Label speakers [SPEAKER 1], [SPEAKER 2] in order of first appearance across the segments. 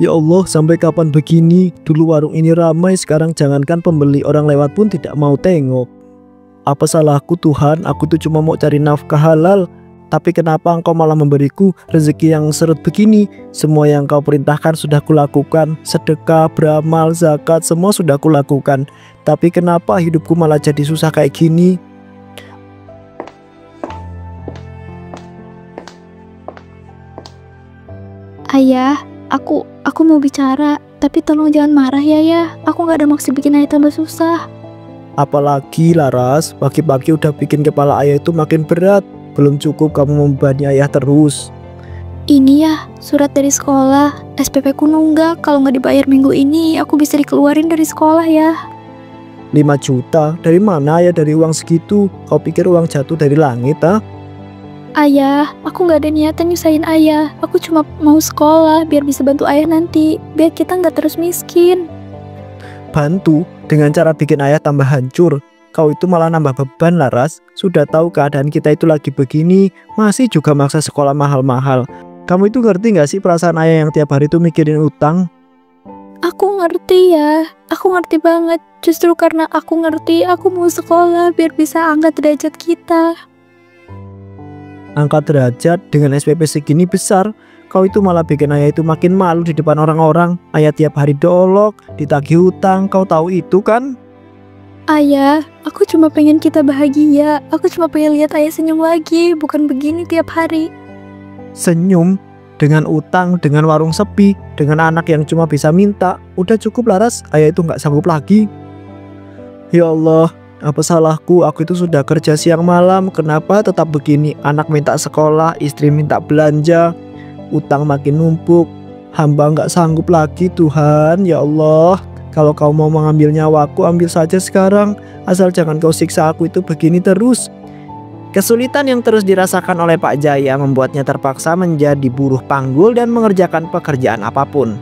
[SPEAKER 1] Ya Allah, sampai kapan begini? Dulu warung ini ramai, sekarang jangankan pembeli, orang lewat pun tidak mau tengok. Apa salahku Tuhan? Aku tuh cuma mau cari nafkah halal. Tapi kenapa engkau malah memberiku rezeki yang seret begini? Semua yang kau perintahkan sudah kulakukan. Sedekah, beramal, zakat, semua sudah kulakukan. Tapi kenapa hidupku malah jadi susah kayak gini?
[SPEAKER 2] Ayah, aku mau bicara, tapi tolong jangan marah ya. Aku nggak ada maksud bikin ayah tambah susah.
[SPEAKER 1] Apalagi Laras, pagi-pagi udah bikin kepala ayah itu makin berat. Belum cukup kamu membebani ayah terus.
[SPEAKER 2] Ini ya, surat dari sekolah. SPP ku nunggak, kalau nggak dibayar minggu ini, aku bisa dikeluarin dari sekolah ya.
[SPEAKER 1] 5 juta? Dari mana ya dari uang segitu? Kau pikir uang jatuh dari langit, ah?
[SPEAKER 2] Ayah, aku nggak ada niatan nyusahin ayah. Aku cuma mau sekolah biar bisa bantu ayah nanti, biar kita nggak terus miskin.
[SPEAKER 1] Bantu? Dengan cara bikin ayah tambah hancur? Kau itu malah nambah beban Laras. Sudah tahu keadaan kita itu lagi begini, masih juga maksa sekolah mahal-mahal. Kamu itu ngerti gak sih perasaan ayah yang tiap hari itu mikirin utang?
[SPEAKER 2] Aku ngerti ya, aku ngerti banget. Justru karena aku ngerti, aku mau sekolah biar bisa angkat derajat kita.
[SPEAKER 1] Angkat derajat dengan SPP segini besar, kau itu malah bikin ayah itu makin malu di depan orang-orang. Ayah tiap hari dolok, ditagih hutang, kau tahu itu kan?
[SPEAKER 2] Ayah, aku cuma pengen kita bahagia. Aku cuma pengen lihat ayah senyum lagi, bukan begini tiap hari.
[SPEAKER 1] Senyum? Dengan utang, dengan warung sepi, dengan anak yang cuma bisa minta. Udah cukup Laras, ayah itu nggak sanggup lagi. Ya Allah, apa salahku? Aku itu sudah kerja siang malam, kenapa tetap begini? Anak minta sekolah, istri minta belanja, utang makin numpuk. Hamba nggak sanggup lagi Tuhan, ya Allah. Kalau kau mau mengambil nyawaku, ambil saja sekarang. Asal jangan kau siksa aku itu begini terus. Kesulitan yang terus dirasakan oleh Pak Jaya membuatnya terpaksa menjadi buruh panggul dan mengerjakan pekerjaan apapun.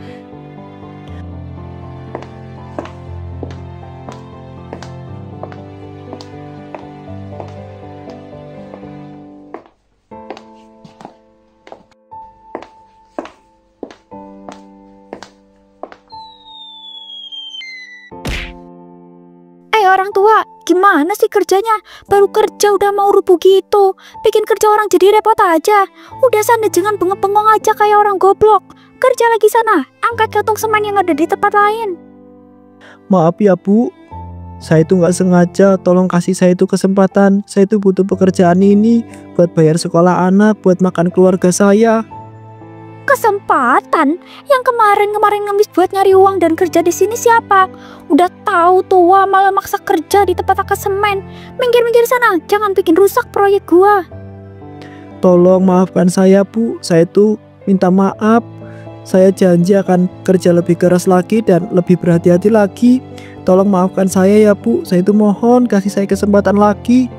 [SPEAKER 2] Orang tua, gimana sih kerjanya? Baru kerja udah mau rubuh gitu. Bikin kerja orang jadi repot aja. Udah sana jangan bengong-bengong aja kayak orang goblok. Kerja lagi sana, angkat kantong semen yang ada di tempat lain.
[SPEAKER 1] Maaf ya Bu, saya itu nggak sengaja. Tolong kasih saya itu kesempatan. Saya itu butuh pekerjaan ini buat bayar sekolah anak, buat makan keluarga saya.
[SPEAKER 2] Kesempatan? Yang kemarin ngemis buat nyari uang dan kerja di sini siapa? Udah tahu tua malah maksa kerja di tempat angkat semen. Minggir-minggir sana, jangan bikin rusak proyek gua.
[SPEAKER 1] Tolong maafkan saya Bu, saya itu minta maaf. Saya janji akan kerja lebih keras lagi dan lebih berhati-hati lagi. Tolong maafkan saya ya Bu, saya itu mohon kasih saya kesempatan lagi.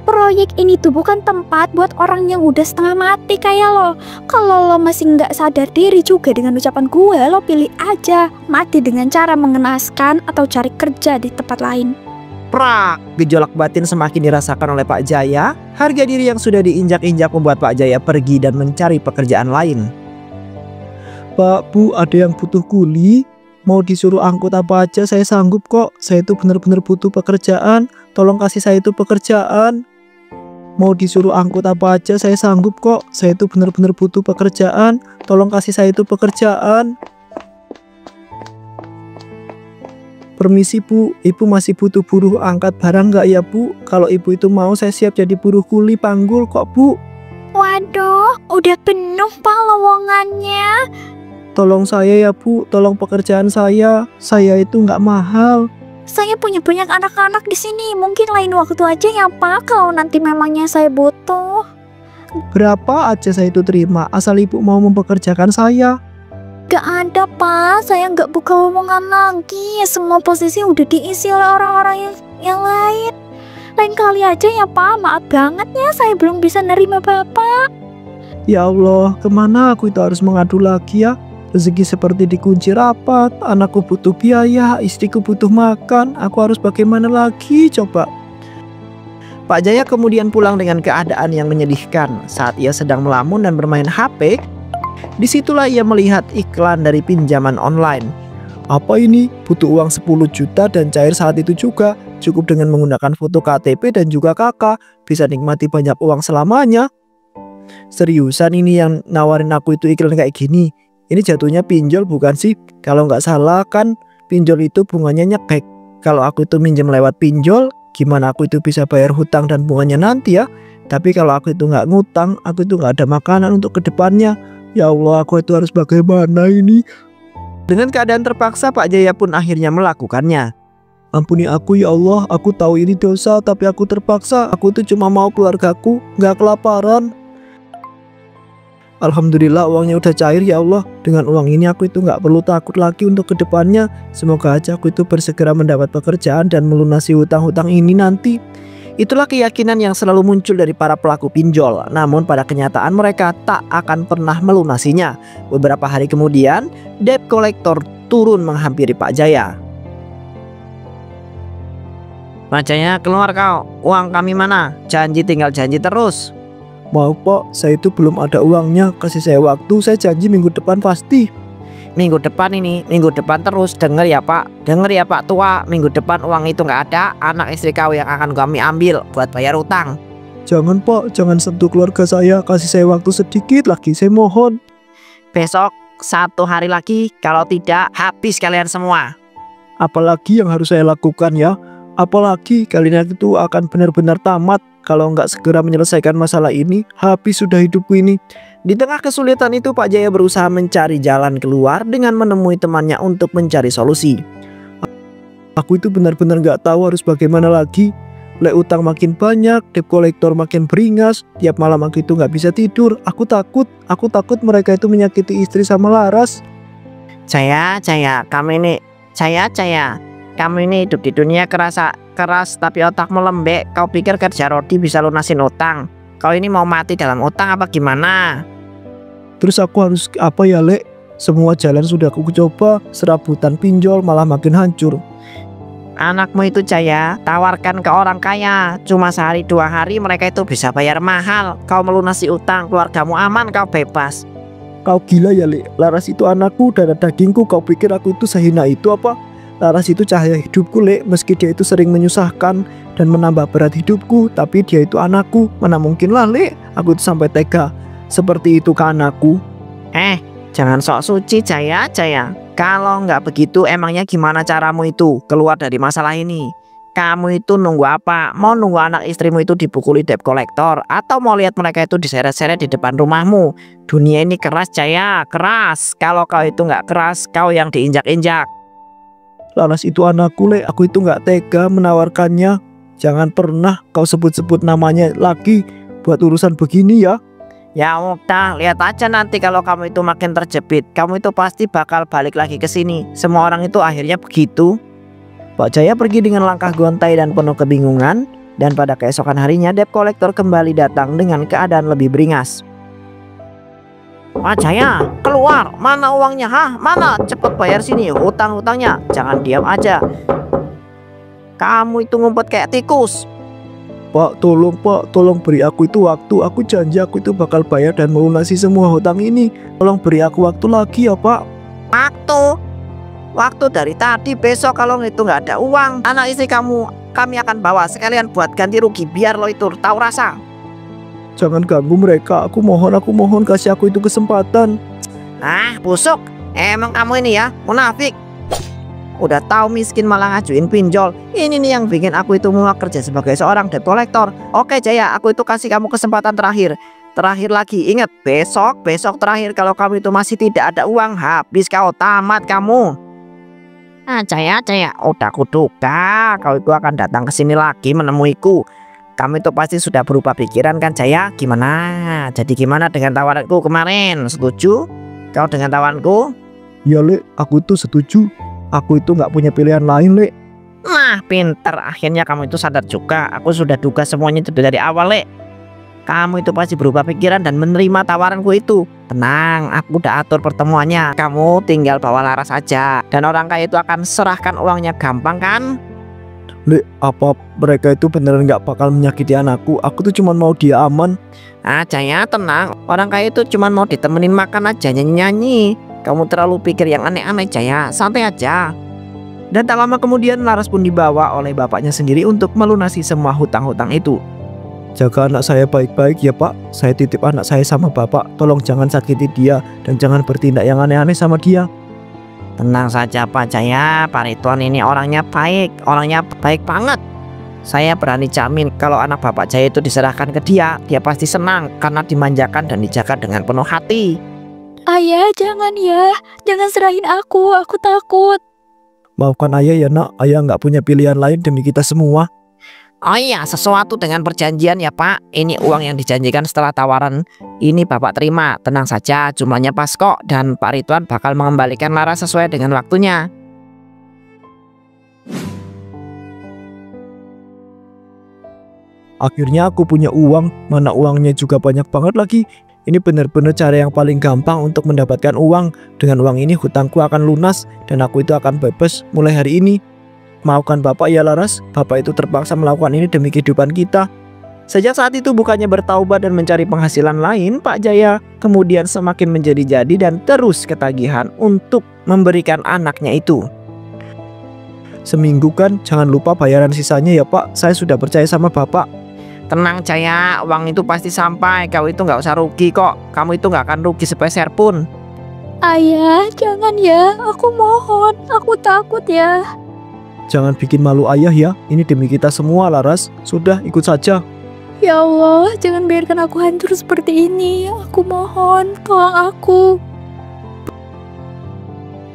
[SPEAKER 2] Proyek ini tuh bukan tempat buat orang yang udah setengah mati kayak lo. Kalau lo masih nggak sadar diri juga dengan ucapan gue, lo pilih aja mati dengan cara mengenaskan atau cari kerja di tempat lain.
[SPEAKER 1] Prak! Gejolak batin semakin dirasakan oleh Pak Jaya. Harga diri yang sudah diinjak-injak membuat Pak Jaya pergi dan mencari pekerjaan lain. Pak, Bu, ada yang butuh kuli? Mau disuruh angkut apa aja saya sanggup kok. Saya itu benar-benar butuh pekerjaan. Tolong kasih saya itu pekerjaan. Mau disuruh angkut apa aja saya sanggup kok. Saya itu benar-benar butuh pekerjaan. Tolong kasih saya itu pekerjaan. Permisi Bu, Ibu masih butuh buruh angkat barang nggak ya Bu? Kalau Ibu itu mau saya siap jadi buruh kuli panggul kok Bu.
[SPEAKER 2] Waduh, udah penuh Pak lowongannya.
[SPEAKER 1] Tolong saya ya Bu, tolong pekerjaan saya. Saya itu nggak mahal.
[SPEAKER 2] Saya punya banyak anak-anak di sini. Mungkin lain waktu aja ya Pak, kalau nanti memangnya saya butuh.
[SPEAKER 1] Berapa aja saya itu terima, asal Ibu mau mempekerjakan saya.
[SPEAKER 2] Gak ada Pak, saya nggak buka lowongan lagi. Semua posisi udah diisi oleh orang-orang yang lain. Lain kali aja ya Pak, maaf banget ya saya belum bisa nerima Bapak.
[SPEAKER 1] Ya Allah, kemana aku itu harus mengadu lagi ya? Rezeki seperti dikunci rapat, anakku butuh biaya, istriku butuh makan, aku harus bagaimana lagi coba? Pak Jaya kemudian pulang dengan keadaan yang menyedihkan. Saat ia sedang melamun dan bermain HP, Disitulah ia melihat iklan dari pinjaman online. Apa ini? Butuh uang 10 juta dan cair saat itu juga. Cukup dengan menggunakan foto KTP dan juga kakak. Bisa nikmati banyak uang selamanya. Seriusan ini yang nawarin aku itu iklan kayak gini? Ini jatuhnya pinjol bukan sih? Kalau nggak salah kan pinjol itu bunganya nyekek. Kalau aku itu minjem lewat pinjol, gimana aku itu bisa bayar hutang dan bunganya nanti ya? Tapi kalau aku itu nggak ngutang, aku itu nggak ada makanan untuk kedepannya. Ya Allah, aku itu harus bagaimana ini? Dengan keadaan terpaksa, Pak Jaya pun akhirnya melakukannya. Ampuni aku ya Allah, aku tahu ini dosa, tapi aku terpaksa. Aku itu cuma mau keluargaku nggak kelaparan. Alhamdulillah uangnya udah cair ya Allah. Dengan uang ini aku itu nggak perlu takut lagi untuk kedepannya. Semoga aja aku itu bersegera mendapat pekerjaan dan melunasi hutang-hutang ini nanti. Itulah keyakinan yang selalu muncul dari para pelaku pinjol. Namun pada kenyataan mereka tak akan pernah melunasinya. Beberapa hari kemudian, debt collector turun menghampiri Pak Jaya. Pak Jaya, keluar kau. Uang kami mana? Janji tinggal janji terus. Maaf Pak, saya itu belum ada uangnya. Kasih saya waktu, saya janji minggu depan pasti. Minggu depan ini, minggu depan terus. Dengar ya Pak, dengar ya Pak tua. Minggu depan uang itu nggak ada. Anak istri kau yang akan kami ambil buat bayar utang. Jangan Pak, jangan sentuh keluarga saya. Kasih saya waktu sedikit lagi, saya mohon. Besok 1 hari lagi, kalau tidak habis kalian semua. Apalagi yang harus saya lakukan ya? Apalagi kalian itu akan benar-benar tamat kalau nggak segera menyelesaikan masalah ini. Habis sudah hidupku ini. Di tengah kesulitan itu Pak Jaya berusaha mencari jalan keluar dengan menemui temannya untuk mencari solusi. Aku itu benar-benar nggak tahu harus bagaimana lagi. Lek utang makin banyak, debt collector makin beringas. Tiap malam aku itu nggak bisa tidur. Aku takut mereka itu menyakiti istri sama Laras. Jaya, kamu ini hidup di dunia keras tapi otakmu lembek. Kau pikir kerja rodi bisa lunasin utang? Kau ini mau mati dalam utang apa gimana? Terus aku harus apa ya Lek? Semua jalan sudah aku coba, serabutan pinjol malah makin hancur. Anakmu itu Jaya, tawarkan ke orang kaya. Cuma sehari 2 hari mereka itu bisa bayar mahal. Kau melunasi utang, keluargamu aman, kau bebas. Kau gila ya Lek? Laras itu anakku, darah dagingku. Kau pikir aku itu sehina itu apa? Laras itu cahaya hidupku Lek. Meski dia itu sering menyusahkan dan menambah berat hidupku, tapi dia itu anakku. Mana mungkin lah Lek, aku itu sampai tega seperti itu ke anakku. Jangan sok suci Jaya. Kalau nggak begitu emangnya gimana caramu itu keluar dari masalah ini? Kamu itu nunggu apa? Mau nunggu anak istrimu itu dipukuli debt collector? Atau mau lihat mereka itu diseret-seret di depan rumahmu? Dunia ini keras Jaya, keras. Kalau kau itu nggak keras, kau yang diinjak-injak. Laras itu anakku Lek, aku itu nggak tega menawarkannya. Jangan pernah kau sebut-sebut namanya lagi buat urusan begini ya. Ya udah, lihat aja nanti kalau kamu itu makin terjepit, kamu itu pasti bakal balik lagi ke sini. Semua orang itu akhirnya begitu. Pak Jaya pergi dengan langkah gontai dan penuh kebingungan. Dan pada keesokan harinya debt collector kembali datang dengan keadaan lebih beringas. Pak Jaya, keluar. Mana uangnya? Mana? Cepet bayar sini hutang-hutangnya. Jangan diam aja. Kamu itu ngumpet kayak tikus. Pak, tolong beri aku itu waktu. Aku janji aku itu bakal bayar dan melunasi semua hutang ini. Tolong beri aku waktu lagi ya Pak. Waktu dari tadi. Besok kalau itu nggak ada uang, anak istri kami akan bawa sekalian buat ganti rugi. Biar lo itu tahu rasa. Jangan ganggu mereka. Aku mohon kasih aku itu kesempatan. Busuk. Emang kamu ini ya munafik. Udah tahu miskin malah ngajuin pinjol. Ini nih yang bikin aku itu mau kerja sebagai seorang debt collector. Oke Jaya, aku itu kasih kamu kesempatan terakhir. Terakhir lagi, ingat besok terakhir. Kalau kamu itu masih tidak ada uang, habis kau, tamat kamu. Jaya, udah kuduga kau itu akan datang ke sini lagi menemuiku. Kamu itu pasti sudah berubah pikiran kan Jaya? Gimana? Jadi gimana dengan tawaranku kemarin? Setuju? Kau dengan tawaranku? Ya Lek, aku itu setuju. Aku itu nggak punya pilihan lain Lek. Nah pinter, akhirnya kamu itu sadar juga. Aku sudah duga semuanya itu dari awal Lek. Kamu itu pasti berubah pikiran dan menerima tawaranku itu. Tenang, aku udah atur pertemuannya. Kamu tinggal bawa Laras saja. Dan orang kaya itu akan serahkan uangnya gampang kan? Lek, apa mereka itu beneran nggak bakal menyakiti anakku? Aku tuh cuma mau dia aman.
[SPEAKER 3] Ah Jaya, tenang, orang kaya itu cuma mau ditemenin makan aja, nyanyi-nyanyi. Kamu terlalu pikir yang aneh-aneh Jaya, santai aja.
[SPEAKER 1] Dan tak lama kemudian Laras pun dibawa oleh bapaknya sendiri untuk melunasi semua hutang-hutang itu. Jaga anak saya baik-baik ya Pak. Saya titip anak saya sama Bapak. Tolong jangan sakiti dia dan jangan bertindak yang aneh-aneh sama dia.
[SPEAKER 3] Tenang saja Pak Jaya, Pak Ridwan ini orangnya baik banget. Saya berani jamin kalau anak Bapak Jaya itu diserahkan ke dia pasti senang karena dimanjakan dan dijaga dengan penuh hati.
[SPEAKER 2] Ayah, jangan ya. Jangan serahin aku takut.
[SPEAKER 1] Maafkan ayah ya nak, ayah nggak punya pilihan lain demi kita semua.
[SPEAKER 3] Oh iya, sesuatu dengan perjanjian ya Pak. Ini uang yang dijanjikan setelah tawaran. Ini Bapak terima, tenang saja, jumlahnya pas kok. Dan Pak Ridwan bakal mengembalikan Laras sesuai dengan waktunya.
[SPEAKER 1] Akhirnya aku punya uang, mana uangnya juga banyak banget lagi. Ini benar-benar cara yang paling gampang untuk mendapatkan uang. Dengan uang ini hutangku akan lunas dan aku itu akan bebas mulai hari ini. Maafkan Bapak ya Laras, Bapak itu terpaksa melakukan ini demi kehidupan kita. Sejak saat itu bukannya bertaubat dan mencari penghasilan lain, Pak Jaya kemudian semakin menjadi-jadi dan terus ketagihan untuk memberikan anaknya itu. Seminggu kan, jangan lupa bayaran sisanya ya Pak, saya sudah percaya sama Bapak.
[SPEAKER 3] Tenang Jaya, uang itu pasti sampai. Kau itu nggak usah rugi kok. Kamu itu nggak akan rugi sepeser pun.
[SPEAKER 2] Ayah, jangan ya. Aku mohon, aku takut ya.
[SPEAKER 1] Jangan bikin malu ayah ya, ini demi kita semua Laras. Sudah, ikut saja.
[SPEAKER 2] Ya Allah, jangan biarkan aku hancur seperti ini. Aku mohon, tolong aku.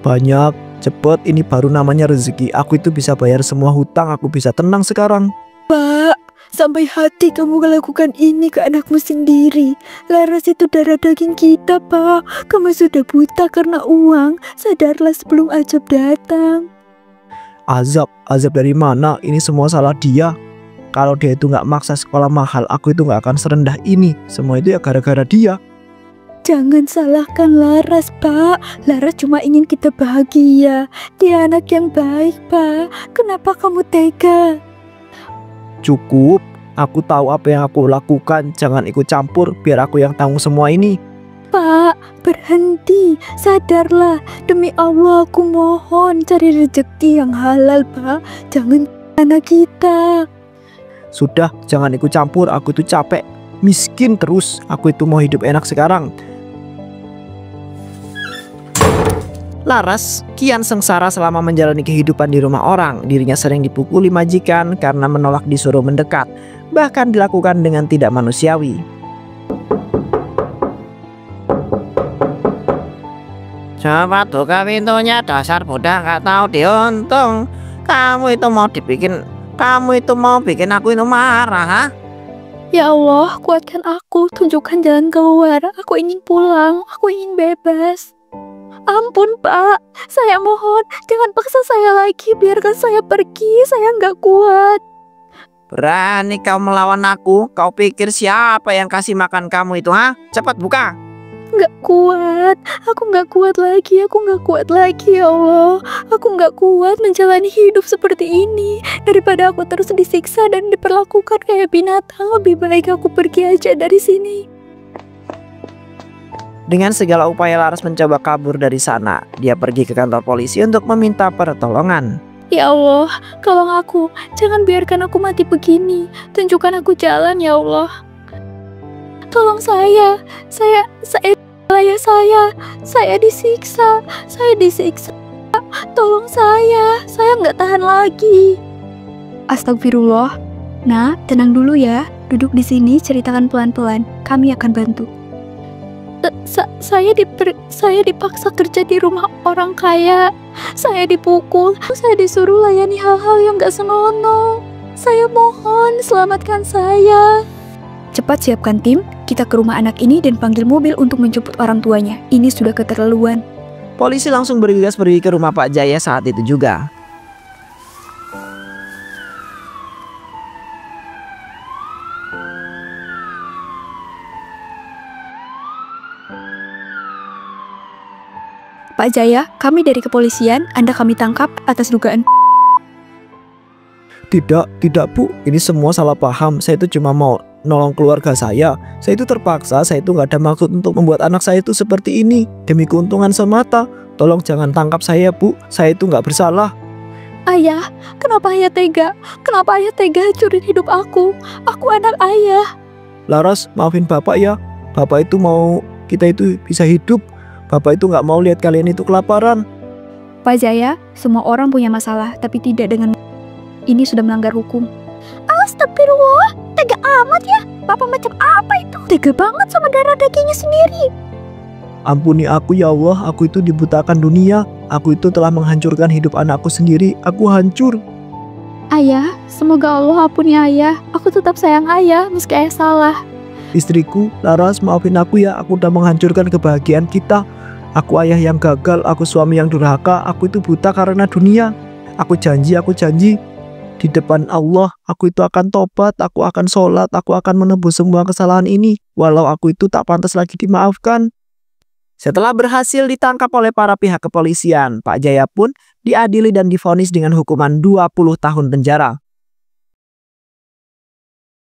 [SPEAKER 1] Banyak, cepet, ini baru namanya rezeki. Aku itu bisa bayar semua hutang, aku bisa tenang sekarang.
[SPEAKER 2] Pak, sampai hati kamu melakukan ini ke anakmu sendiri. Laras itu darah daging kita, Pak. Kamu sudah buta karena uang. Sadarlah sebelum ajab datang.
[SPEAKER 1] Azab dari mana? Ini semua salah dia. Kalau dia itu nggak maksa sekolah mahal, aku itu nggak akan serendah ini. Semua itu ya gara-gara dia.
[SPEAKER 2] Jangan salahkan Laras, Pak. Laras cuma ingin kita bahagia. Dia anak yang baik, Pak. Kenapa kamu tega?
[SPEAKER 1] Cukup, aku tahu apa yang aku lakukan. Jangan ikut campur, biar aku yang tanggung semua ini.
[SPEAKER 2] Pak, berhenti, sadarlah. Demi Allah, aku mohon cari rezeki yang halal, Pak. Jangan anak kita.
[SPEAKER 1] Sudah, jangan ikut campur, aku tuh capek. Miskin terus, aku itu mau hidup enak sekarang.
[SPEAKER 3] Laras kian sengsara selama menjalani kehidupan di rumah orang. Dirinya sering dipukuli majikan karena menolak disuruh mendekat. Bahkan dilakukan dengan tidak manusiawi. Coba buka pintunya, dasar budak gak tahu diuntung. Kamu itu mau bikin aku itu marah, ha?
[SPEAKER 2] Ya Allah, kuatkan aku, tunjukkan jalan keluar. Aku ingin pulang, aku ingin bebas. Ampun, Pak. Saya mohon, jangan paksa saya lagi. Biarkan saya pergi, saya nggak kuat.
[SPEAKER 3] Berani kau melawan aku? Kau pikir siapa yang kasih makan kamu itu, ha? Cepat buka.
[SPEAKER 2] Nggak kuat, aku nggak kuat lagi, ya Allah. Aku nggak kuat menjalani hidup seperti ini. Daripada aku terus disiksa dan diperlakukan kayak binatang, lebih baik aku pergi aja dari sini.
[SPEAKER 3] Dengan segala upaya Laras mencoba kabur dari sana. Dia pergi ke kantor polisi untuk meminta pertolongan.
[SPEAKER 2] Ya Allah, tolong aku, jangan biarkan aku mati begini. Tunjukkan aku jalan, ya Allah. Tolong saya disiksa, tolong saya nggak tahan lagi. Astagfirullah. Nah, tenang dulu ya, duduk di sini, ceritakan pelan-pelan, kami akan bantu. Saya dipaksa kerja di rumah orang kaya. Saya dipukul, saya disuruh layani hal-hal yang gak senonoh. Saya mohon, selamatkan saya. Cepat siapkan tim, kita ke rumah anak ini dan panggil mobil untuk menjemput orang tuanya. Ini sudah keterlaluan.
[SPEAKER 3] Polisi langsung bergegas pergi ke rumah Pak Jaya saat itu juga.
[SPEAKER 2] Pak Jaya, kami dari kepolisian, Anda kami tangkap atas dugaan.
[SPEAKER 1] Tidak Bu, ini semua salah paham. Saya itu cuma mau nolong keluarga saya. Saya itu terpaksa, saya itu nggak ada maksud untuk membuat anak saya itu seperti ini. Demi keuntungan semata. Tolong jangan tangkap saya Bu, saya itu nggak bersalah.
[SPEAKER 2] Ayah, kenapa ayah tega? Kenapa ayah tega hancurin hidup aku? Aku anak ayah.
[SPEAKER 1] Laras, maafin Bapak ya. Bapak itu mau kita itu bisa hidup. Bapak itu nggak mau lihat kalian itu kelaparan.
[SPEAKER 2] Pak Jaya, semua orang punya masalah, tapi tidak dengan ini sudah melanggar hukum. Astagfirullah, tega amat ya. Bapak macam apa itu? Tega banget sama darah dagingnya sendiri.
[SPEAKER 1] Ampuni aku ya Allah, aku itu dibutakan dunia. Aku itu telah menghancurkan hidup anakku sendiri. Aku hancur.
[SPEAKER 2] Ayah, semoga Allah ampuni ayah. Aku tetap sayang ayah meski ayah salah.
[SPEAKER 1] Istriku, Laras, maafin aku ya. Aku udah menghancurkan kebahagiaan kita. Aku ayah yang gagal, aku suami yang durhaka. Aku itu buta karena dunia. Aku janji di depan Allah, aku itu akan tobat, aku akan sholat, aku akan menebus semua kesalahan ini. Walau aku itu tak pantas lagi dimaafkan. Setelah berhasil ditangkap oleh para pihak kepolisian, Pak Jaya pun diadili dan divonis dengan hukuman 20 tahun penjara.